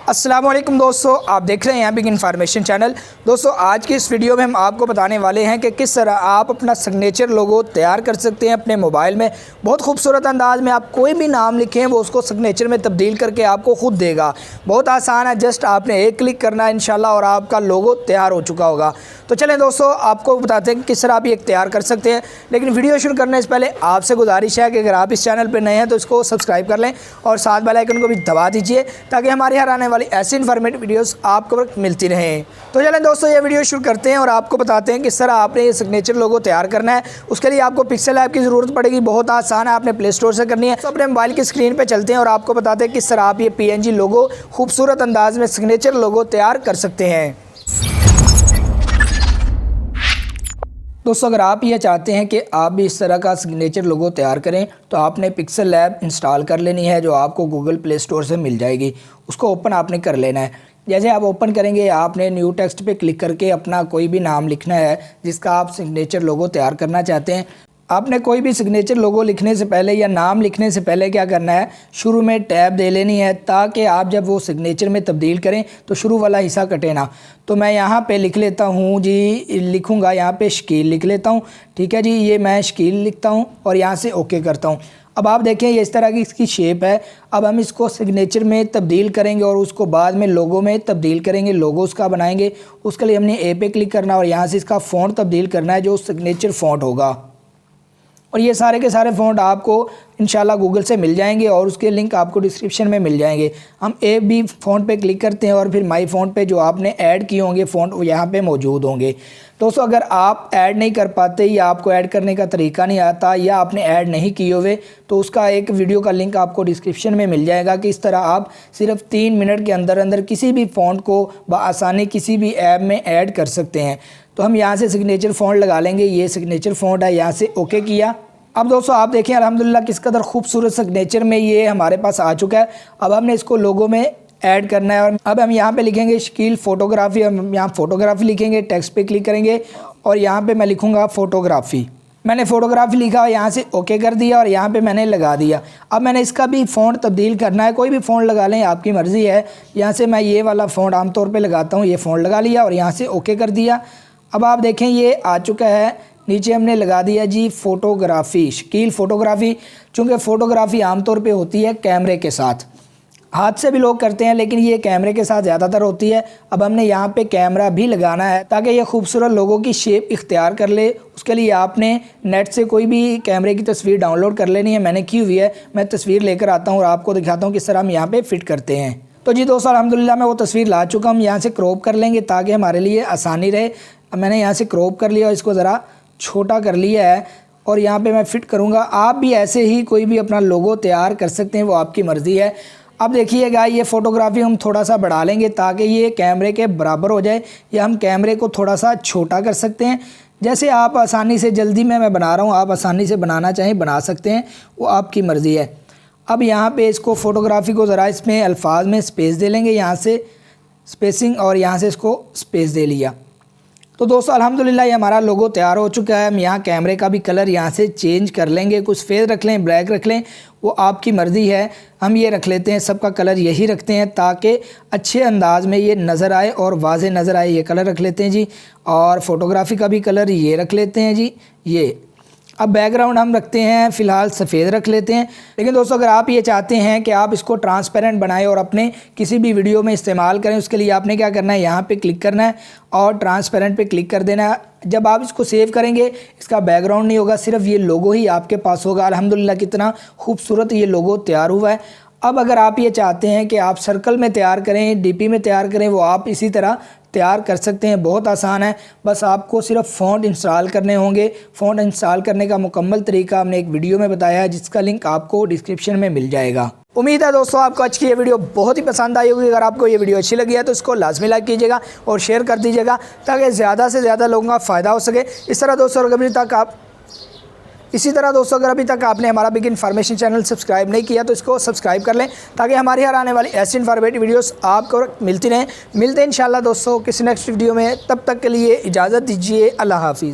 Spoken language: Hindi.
अस्सलाम वालेकुम दोस्तों, आप देख रहे हैं यहाँ बिग इन्फॉर्मेशन चैनल। दोस्तों आज की इस वीडियो में हम आपको बताने वाले हैं कि किस तरह आप अपना सिग्नेचर लोगो तैयार कर सकते हैं अपने मोबाइल में। बहुत खूबसूरत अंदाज में आप कोई भी नाम लिखें वो उसको सिग्नेचर में तब्दील करके आपको ख़ुद देगा। बहुत आसान है, जस्ट आपने एक क्लिक करना है इंशाल्लाह और आपका लोगो तैयार हो चुका होगा। तो चलें दोस्तों, आपको बताते हैं कि किस तरह आप ये तैयार कर सकते हैं। लेकिन वीडियो शुरू करने से पहले आपसे गुजारिश है कि अगर आप इस चैनल पर नए हैं तो इसको सब्सक्राइब कर लें और साथ बेल आइकन को भी दबा दीजिए ताकि हमारे हर आने वाली ऐसी इन्फॉर्मेटिव वीडियोस आपको मिलती रहें। तो चलें दोस्तों, ये वीडियो शुरू करते हैं और आपको बताते हैं किस तरह आपने ये सिग्नेचर लोगो तैयार करना है। उसके लिए आपको पिक्सल ऐप की ज़रूरत पड़ेगी। बहुत आसान है, आपने प्ले स्टोर से करनी है। तो अपने मोबाइल की स्क्रीन पे चलते हैं और आपको बताते हैं किस तरह आप ये PNG लोगो खूबसूरत अंदाज में सिग्नेचर लोगो तैयार कर सकते हैं। दोस्तों अगर आप ये चाहते हैं कि आप भी इस तरह का सिग्नेचर लोगो तैयार करें तो आपने पिक्सल ऐप इंस्टॉल कर लेनी है, जो आपको गूगल प्ले स्टोर से मिल जाएगी। उसको ओपन आपने कर लेना है। जैसे आप ओपन करेंगे आपने न्यू टेक्स्ट पे क्लिक करके अपना कोई भी नाम लिखना है जिसका आप सिग्नेचर लोगो तैयार करना चाहते हैं। आपने कोई भी सिग्नेचर लोगो लिखने से पहले या नाम लिखने से पहले क्या करना है, शुरू में टैब दे लेनी है ताकि आप जब वो सिग्नेचर में तब्दील करें तो शुरू वाला हिस्सा कटे ना। तो मैं यहाँ पे लिख लेता हूँ जी, लिखूँगा यहाँ पे शकील लिख लेता हूँ। ठीक है जी, ये मैं शकील लिखता हूँ और यहाँ से ओके करता हूँ। अब आप देखें ये इस तरह की इसकी शेप है। अब हम इसको सिग्नेचर में तब्दील करेंगे और उसको बाद में लोगो में तब्दील करेंगे, लोगो उसका बनाएंगे। उसके लिए हमने ए पे क्लिक करना है और यहाँ से इसका फ़ॉन्ट तब्दील करना है जो सिग्नेचर फ़ॉन्ट होगा। और ये सारे के सारे फ़ॉन्ट आपको इंशाल्लाह गूगल से मिल जाएंगे और उसके लिंक आपको डिस्क्रिप्शन में मिल जाएंगे। हम ए बी फ़ॉन्ट पे क्लिक करते हैं और फिर माई फ़ॉन्ट पे जो आपने ऐड किए होंगे फ़ॉन्ट वो यहाँ पे मौजूद होंगे। दोस्तों अगर आप ऐड नहीं कर पाते या आपको ऐड करने का तरीका नहीं आता या आपने ऐड नहीं किए हुए तो उसका एक वीडियो का लिंक आपको डिस्क्रिप्शन में मिल जाएगा कि इस तरह आप सिर्फ 3 मिनट के अंदर अंदर किसी भी फ़ॉन्ट को बआसानी किसी भी ऐप में ऐड कर सकते हैं। तो हम यहाँ से सिग्नेचर फ़ॉन्ट लगा लेंगे। ये सिग्नेचर फ़ॉन्ट है, यहाँ से ओके किया। अब दोस्तों आप देखें अल्हम्दुलिल्लाह किस कदर खूबसूरत सिग्नेचर में ये हमारे पास आ चुका है। अब हमने इसको लोगो में ऐड करना है और अब हम यहाँ पे लिखेंगे शकील फ़ोटोग्राफ़ी। हम यहाँ फ़ोटोग्राफ़ी लिखेंगे, टेक्स्ट पे क्लिक करेंगे और यहाँ पे मैं लिखूँगा फ़ोटोग्राफ़ी। मैंने फ़ोटोग्राफ़ी लिखा और यहाँ से ओके कर दिया और यहाँ पे मैंने लगा दिया। अब मैंने इसका भी फ़ॉन्ट तब्दील करना है, कोई भी फ़ॉन्ट लगा लें, आपकी मर्ज़ी है। यहाँ से मैं ये वाला फ़ॉन्ट आमतौर पर लगाता हूँ, ये फ़ॉन्ट लगा लिया और यहाँ से ओके कर दिया। अब आप देखें ये आ चुका है। नीचे हमने लगा दिया जी फ़ोटोग्राफ़ी, शकील फ़ोटोग्राफ़ी। चूँकि फ़ोटोग्राफ़ी आमतौर पे होती है कैमरे के साथ, हाथ से भी लोग करते हैं लेकिन ये कैमरे के साथ ज़्यादातर होती है। अब हमने यहाँ पे कैमरा भी लगाना है ताकि ये खूबसूरत लोगों की शेप इख्तियार कर ले। उसके लिए आपने नेट से कोई भी कैमरे की तस्वीर डाउनलोड कर लेनी है। मैंने की हुई है, मैं तस्वीर लेकर आता हूँ और आपको दिखाता हूँ किस तरह हम यहाँ पर फ़िट करते हैं। तो जी दोस्तों अल्हम्दुलिल्लाह मैं वो तस्वीर ला चुका हूँ। यहाँ से क्रॉप कर लेंगे ताकि हमारे लिए आसानी रहे। अब मैंने यहाँ से क्रॉप कर लिया और इसको ज़रा छोटा कर लिया है और यहाँ पे मैं फ़िट करूँगा। आप भी ऐसे ही कोई भी अपना लोगो तैयार कर सकते हैं, वो आपकी मर्ज़ी है। अब देखिएगा ये फ़ोटोग्राफ़ी हम थोड़ा सा बढ़ा लेंगे ताकि ये कैमरे के बराबर हो जाए, या हम कैमरे को थोड़ा सा छोटा कर सकते हैं। जैसे आप आसानी से, जल्दी में मैं बना रहा हूँ, आप आसानी से बनाना चाहें बना सकते हैं, वो आपकी मर्ज़ी है। अब यहाँ पे इसको फ़ोटोग्राफ़ी को ज़रा इसमें अल्फाज में स्पेस दे लेंगे, यहाँ से स्पेसिंग और यहाँ से इसको स्पेस दे लिया। तो दोस्तों अल्हम्दुलिल्लाह ये हमारा लोगो तैयार हो चुका है। हम यहाँ कैमरे का भी कलर यहाँ से चेंज कर लेंगे, कुछ फेस रख लें, ब्लैक रख लें, वो आपकी मर्ज़ी है। हम ये रख लेते हैं, सबका कलर यही रखते हैं ताकि अच्छे अंदाज में ये नज़र आए और वाज़े नज़र आए। ये कलर रख लेते हैं जी। और फ़ोटोग्राफ़ी का भी कलर ये रख लेते हैं जी, ये। अब बैकग्राउंड हम रखते हैं फ़िलहाल सफ़ेद रख लेते हैं। लेकिन दोस्तों अगर आप ये चाहते हैं कि आप इसको ट्रांसपेरेंट बनाएं और अपने किसी भी वीडियो में इस्तेमाल करें, उसके लिए आपने क्या करना है, यहाँ पे क्लिक करना है और ट्रांसपेरेंट पे क्लिक कर देना है। जब आप इसको सेव करेंगे इसका बैकग्राउंड नहीं होगा, सिर्फ ये लोगो ही आपके पास होगा। अल्हम्दुलिल्लाह कितना खूबसूरत ये लोगो तैयार हुआ है। अब अगर आप ये चाहते हैं कि आप सर्कल में तैयार करें, DP में तैयार करें, वो आप इसी तरह तैयार कर सकते हैं। बहुत आसान है, बस आपको सिर्फ फ़ॉन्ट इंस्टॉल करने होंगे। फ़ॉन्ट इंस्टॉल करने का मुकम्मल तरीका हमने एक वीडियो में बताया है जिसका लिंक आपको डिस्क्रिप्शन में मिल जाएगा। उम्मीद है दोस्तों आपको आज की ये वीडियो बहुत ही पसंद आई होगी। अगर आपको ये वीडियो अच्छी लगी है तो इसको लाजमी लाइक कीजिएगा और शेयर कर दीजिएगा ताकि ज़्यादा से ज़्यादा लोगों का फ़ायदा हो सके। इसी तरह दोस्तों अगर अभी तक आपने हमारा बिग इन्फॉर्मेशन चैनल सब्सक्राइब नहीं किया तो इसको सब्सक्राइब कर लें ताकि हमारी हर आने वाली ऐसी इन्फॉर्मेटिव वीडियोस आपको मिलती रहें। मिलते हैं इंशाल्लाह दोस्तों किसी नेक्स्ट वीडियो में, तब तक के लिए इजाज़त दीजिए। अल्लाह हाफिज़।